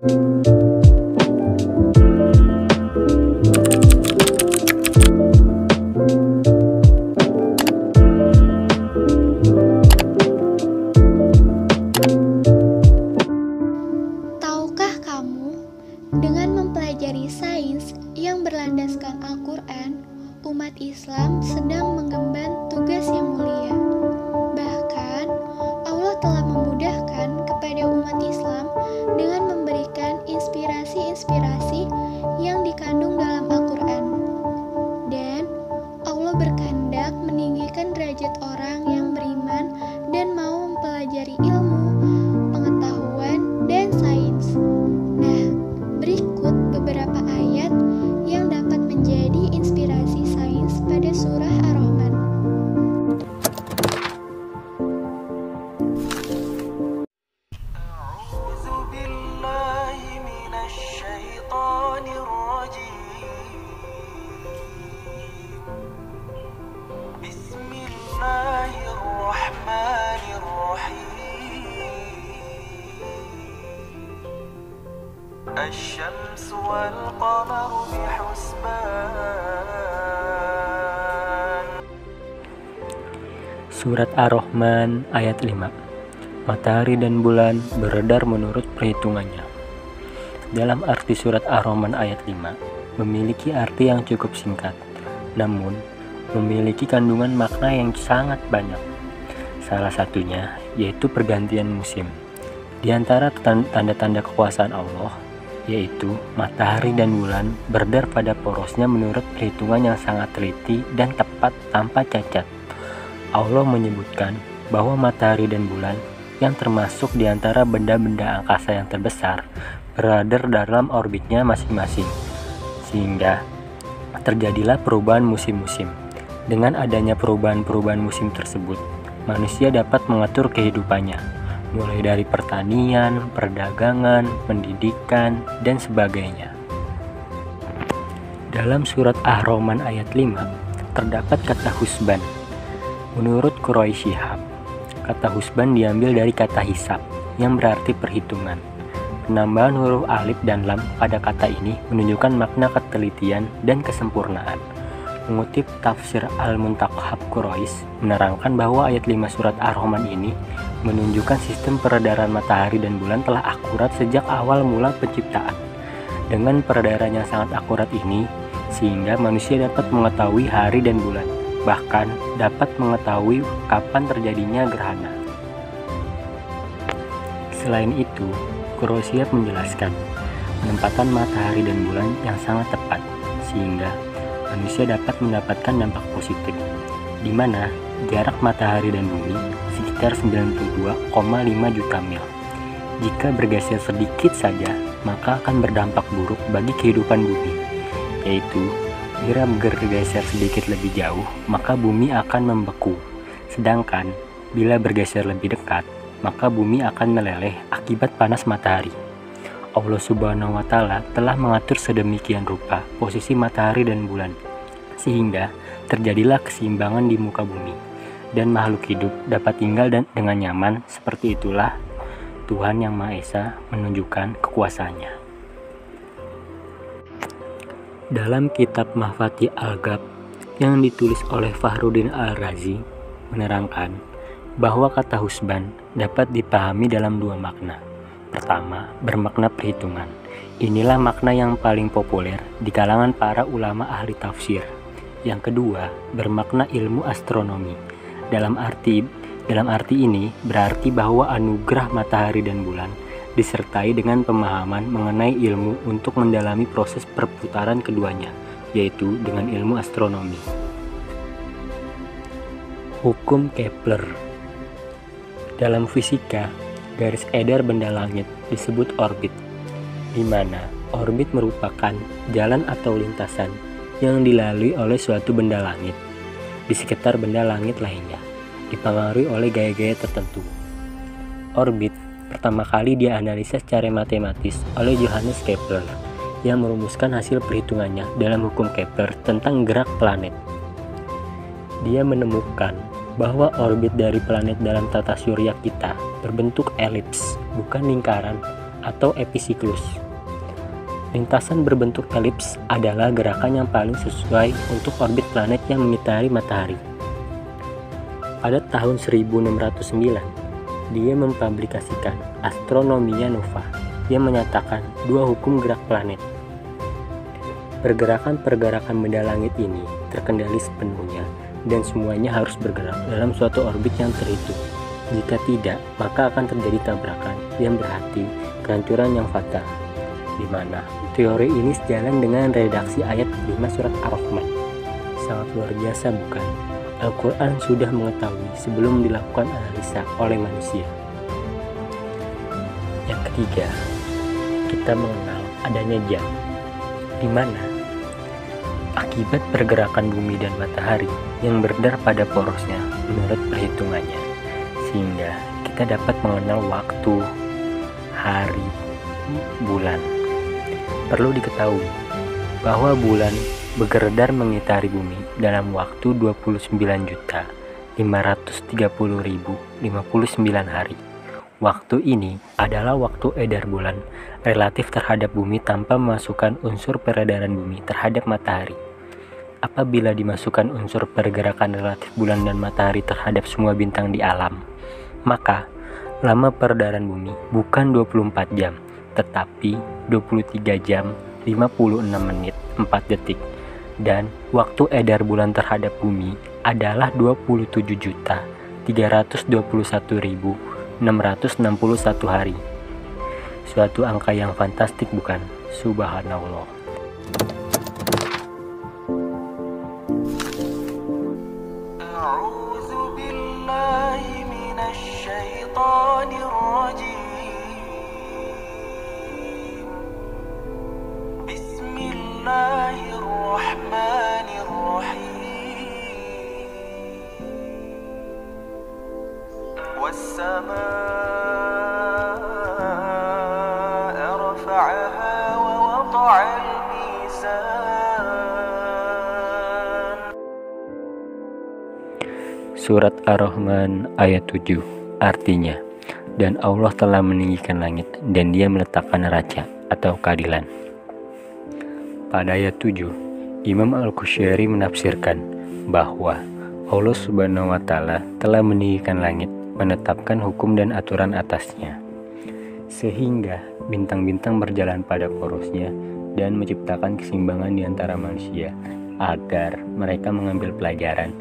Tahukah kamu, dengan mempelajari sains yang berlandaskan Al-Quran, umat Islam sedang mengemban tugas yang mulia. Bahkan, Allah telah memudahkan kepada umat Islam dengan memberikan inspirasi-inspirasi yang dikandung dalam Al-Quran. Dan Allah berkehendak meninggikan derajat orang yang beriman dan mau mempelajari ilmu, pengetahuan, dan sains. Nah, berikut beberapa ayat yang dapat menjadi inspirasi sains pada surah Ar-Rahman. الشمس والقمر بحسبان. Surat Ar-Rahman ayat 5. Matahari dan bulan beredar menurut perhitungannya. Dalam arti surat Ar-Rahman ayat 5 memiliki arti yang cukup singkat, namun memiliki kandungan makna yang sangat banyak. Salah satunya yaitu pergantian musim. Di antara tanda-tanda kekuasaan Allah, yaitu matahari dan bulan beredar pada porosnya menurut perhitungan yang sangat teliti dan tepat tanpa cacat. Allah menyebutkan bahwa matahari dan bulan yang termasuk di antara benda-benda angkasa yang terbesar berada dalam orbitnya masing-masing, sehingga terjadilah perubahan musim-musim. Dengan adanya perubahan-perubahan musim tersebut, manusia dapat mengatur kehidupannya, mulai dari pertanian, perdagangan, pendidikan, dan sebagainya. Dalam surat Ar-Rahman ayat 5 terdapat kata husban. Menurut Quraisy Shihab, kata husban diambil dari kata hisab yang berarti perhitungan. Penambahan huruf alif dan lam pada kata ini menunjukkan makna ketelitian dan kesempurnaan. Mengutip tafsir Al-Muntakhab Quraisy menerangkan bahwa ayat 5 surat Ar-Rahman ini menunjukkan sistem peredaran matahari dan bulan telah akurat sejak awal mula penciptaan. Dengan peredaran yang sangat akurat ini, sehingga manusia dapat mengetahui hari dan bulan, bahkan dapat mengetahui kapan terjadinya gerhana. Selain itu, Quraisy menjelaskan penempatan matahari dan bulan yang sangat tepat, sehingga manusia dapat mendapatkan dampak positif, di mana jarak matahari dan bumi sekitar 92,5 juta mil. Jika bergeser sedikit saja, maka akan berdampak buruk bagi kehidupan bumi, yaitu jika bergeser sedikit lebih jauh, maka bumi akan membeku. Sedangkan bila bergeser lebih dekat, maka bumi akan meleleh akibat panas matahari. Allah Subhanahu wa Ta'ala telah mengatur sedemikian rupa posisi matahari dan bulan, sehingga terjadilah keseimbangan di muka bumi, dan makhluk hidup dapat tinggal dengan nyaman. Seperti itulah Tuhan Yang Maha Esa menunjukkan kekuasaannya. Dalam kitab Mahfati Al-Ghab yang ditulis oleh Fakhruddin Al-Razi menerangkan bahwa kata husban dapat dipahami dalam dua makna. Pertama, bermakna perhitungan. Inilah makna yang paling populer di kalangan para ulama ahli tafsir. Yang kedua, bermakna ilmu astronomi. Dalam arti ini berarti bahwa anugerah matahari dan bulan disertai dengan pemahaman mengenai ilmu untuk mendalami proses perputaran keduanya, yaitu dengan ilmu astronomi. Hukum Kepler. Dalam fisika, garis edar benda langit disebut orbit, di mana orbit merupakan jalan atau lintasan yang dilalui oleh suatu benda langit di sekitar benda langit lainnya, dipengaruhi oleh gaya-gaya tertentu. Orbit pertama kali dianalisa secara matematis oleh Johannes Kepler yang merumuskan hasil perhitungannya dalam hukum Kepler tentang gerak planet. Dia menemukan bahwa orbit dari planet dalam tata surya kita berbentuk elips, bukan lingkaran, atau episiklus. Lintasan berbentuk elips adalah gerakan yang paling sesuai untuk orbit planet yang mengitari matahari. Pada tahun 1609, dia mempublikasikan Astronomia Nova yang menyatakan dua hukum gerak planet. Pergerakan-pergerakan benda langit ini terkendali sepenuhnya dan semuanya harus bergerak dalam suatu orbit yang terhitung. Jika tidak, maka akan terjadi tabrakan yang berarti kehancuran yang fatal. Di mana teori ini sejalan dengan redaksi ayat 5 surat Ar-Rahman. Sangat luar biasa, bukan? Al-Quran sudah mengetahui sebelum dilakukan analisa oleh manusia. Yang ketiga, kita mengenal adanya jam, di mana akibat pergerakan bumi dan matahari yang beredar pada porosnya menurut perhitungannya, sehingga kita dapat mengenal waktu, hari, bulan. Perlu diketahui bahwa bulan beredar mengitari bumi dalam waktu 29.530.059 hari. Waktu ini adalah waktu edar bulan relatif terhadap bumi tanpa memasukkan unsur peredaran bumi terhadap matahari. Apabila dimasukkan unsur pergerakan relatif bulan dan matahari terhadap semua bintang di alam, maka lama peredaran bumi bukan 24 jam, tetapi 23 jam 56 menit 4 detik, dan waktu edar bulan terhadap bumi adalah 27.321.661 hari. Suatu angka yang fantastik, bukan? Subhanallah. أعوذ بالله من الشيطان الرجيم بسم الله الرحمن الرحيم والسماء رفعها ووضع الميزان. Surat Ar-Rahman ayat 7, artinya, dan Allah telah meninggikan langit dan dia meletakkan neraca atau keadilan. Pada ayat 7, Imam Al-Qusyari menafsirkan bahwa Allah Subhanahu wa Ta'ala telah meninggikan langit, menetapkan hukum dan aturan atasnya, sehingga bintang-bintang berjalan pada porosnya dan menciptakan keseimbangan di antara manusia agar mereka mengambil pelajaran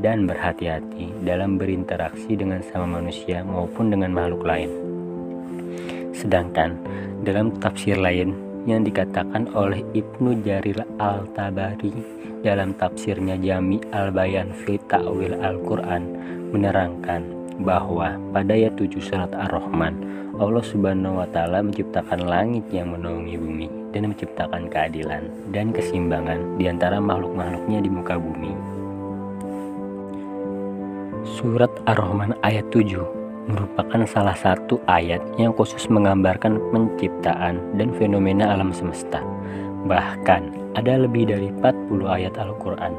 dan berhati-hati dalam berinteraksi dengan sama manusia maupun dengan makhluk lain. Sedangkan dalam tafsir lain yang dikatakan oleh Ibnu Jarir Al-Tabari dalam tafsirnya Jami Al-Bayan fi Ta'wil Al-Quran menerangkan bahwa pada ayat 7 surat Ar-Rahman, Allah Subhanahu wa Ta'ala menciptakan langit yang menaungi bumi dan menciptakan keadilan dan keseimbangan di antara makhluk-makhluknya di muka bumi. Surat Ar-Rahman ayat 7 merupakan salah satu ayat yang khusus menggambarkan penciptaan dan fenomena alam semesta. Bahkan ada lebih dari 40 ayat Al-Quran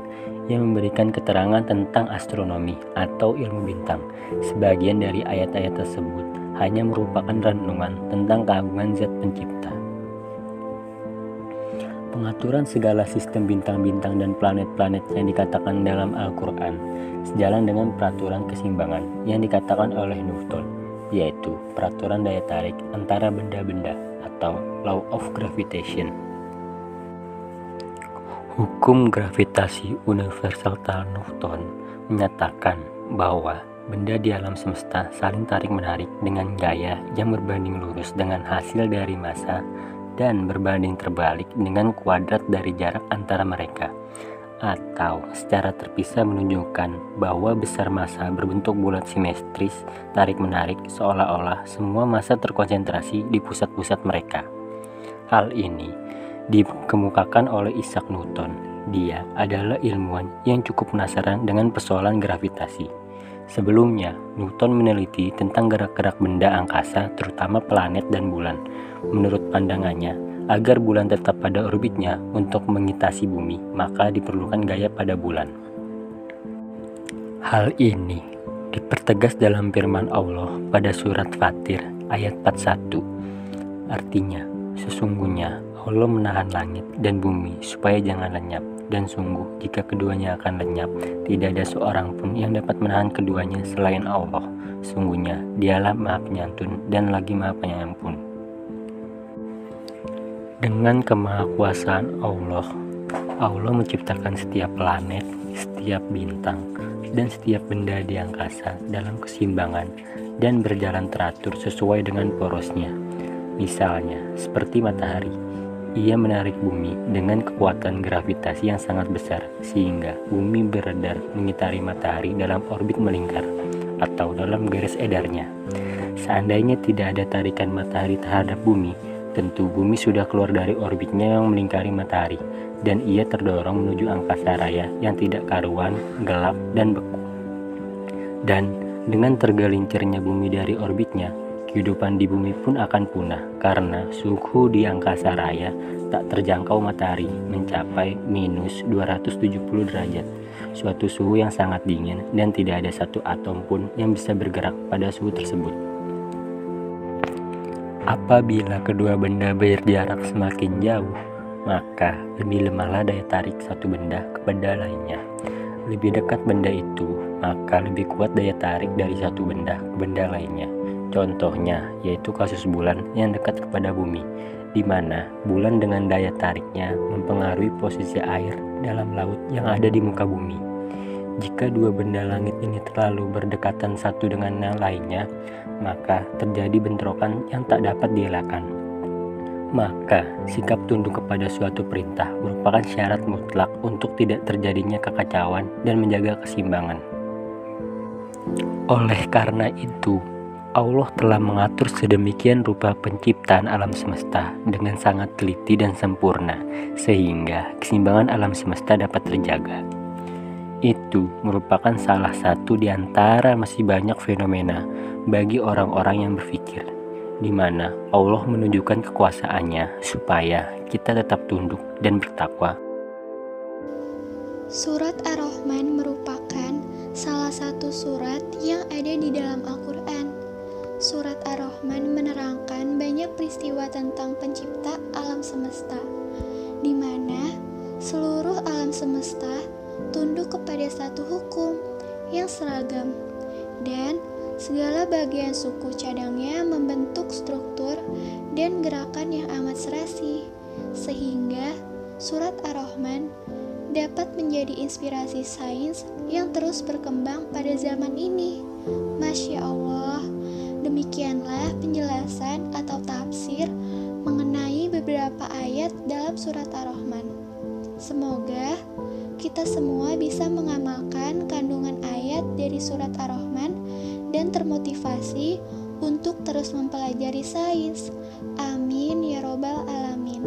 yang memberikan keterangan tentang astronomi atau ilmu bintang. Sebagian dari ayat-ayat tersebut hanya merupakan renungan tentang keagungan Zat Pencipta. Pengaturan segala sistem bintang-bintang dan planet-planet yang dikatakan dalam Al-Quran sejalan dengan peraturan keseimbangan yang dikatakan oleh Newton, yaitu peraturan daya tarik antara benda-benda atau Law of Gravitation. Hukum gravitasi universal Newton menyatakan bahwa benda di alam semesta saling tarik-menarik dengan gaya yang berbanding lurus dengan hasil dari massa dan berbanding terbalik dengan kuadrat dari jarak antara mereka, atau secara terpisah menunjukkan bahwa besar massa berbentuk bulat simetris tarik-menarik seolah-olah semua massa terkonsentrasi di pusat-pusat mereka. Hal ini dikemukakan oleh Isaac Newton. Dia adalah ilmuwan yang cukup penasaran dengan persoalan gravitasi. Sebelumnya, Newton meneliti tentang gerak-gerak benda angkasa, terutama planet dan bulan. Menurut pandangannya, agar bulan tetap pada orbitnya untuk mengitasi bumi, maka diperlukan gaya pada bulan. Hal ini dipertegas dalam firman Allah pada surat Fatir ayat 41. Artinya, sesungguhnya Allah menahan langit dan bumi supaya jangan lenyap, dan sungguh jika keduanya akan lenyap, tidak ada seorang pun yang dapat menahan keduanya selain Allah. Sungguhnya Dialah Maha Penyantun dan lagi Maha Penyampun. Dengan kemahakuasaan Allah menciptakan setiap planet, setiap bintang, dan setiap benda di angkasa dalam keseimbangan dan berjalan teratur sesuai dengan porosnya. Misalnya, seperti matahari, ia menarik bumi dengan kekuatan gravitasi yang sangat besar sehingga bumi beredar mengitari matahari dalam orbit melingkar atau dalam garis edarnya. Seandainya tidak ada tarikan matahari terhadap bumi, tentu bumi sudah keluar dari orbitnya yang melingkari matahari dan ia terdorong menuju angkasa raya yang tidak karuan, gelap, dan beku. Dan dengan tergelincirnya bumi dari orbitnya, kehidupan di bumi pun akan punah karena suhu di angkasa raya tak terjangkau matahari mencapai minus 270 derajat, suatu suhu yang sangat dingin dan tidak ada satu atom pun yang bisa bergerak pada suhu tersebut. Apabila kedua benda berjarak semakin jauh, maka lebih lemahlah daya tarik satu benda kepada lainnya. Lebih dekat benda itu, maka lebih kuat daya tarik dari satu benda ke benda lainnya. Contohnya yaitu kasus bulan yang dekat kepada bumi, di mana bulan dengan daya tariknya mempengaruhi posisi air dalam laut yang ada di muka bumi. Jika dua benda langit ini terlalu berdekatan satu dengan yang lainnya, maka terjadi bentrokan yang tak dapat dielakkan. Maka sikap tunduk kepada suatu perintah merupakan syarat mutlak untuk tidak terjadinya kekacauan dan menjaga keseimbangan. Oleh karena itu, Allah telah mengatur sedemikian rupa penciptaan alam semesta dengan sangat teliti dan sempurna, sehingga keseimbangan alam semesta dapat terjaga. Itu merupakan salah satu di antara masih banyak fenomena bagi orang-orang yang berpikir, di mana Allah menunjukkan kekuasaannya supaya kita tetap tunduk dan bertakwa. Surat Ar-Rahman merupakan salah satu surat yang ada di dalam Al-Quran. Surat Ar-Rahman menerangkan banyak peristiwa tentang pencipta alam semesta, di mana seluruh alam semesta tunduk kepada satu hukum yang seragam, dan segala bagian suku cadangnya membentuk struktur dan gerakan yang amat serasi, sehingga surat Ar-Rahman dapat menjadi inspirasi sains yang terus berkembang pada zaman ini. Masya Allah, demikianlah penjelasan atau tafsir mengenai beberapa ayat dalam surat Ar-Rahman. Semoga kita semua bisa mengamalkan kandungan ayat dari surat Ar-Rahman dan termotivasi untuk terus mempelajari sains. Amin ya robbal alamin.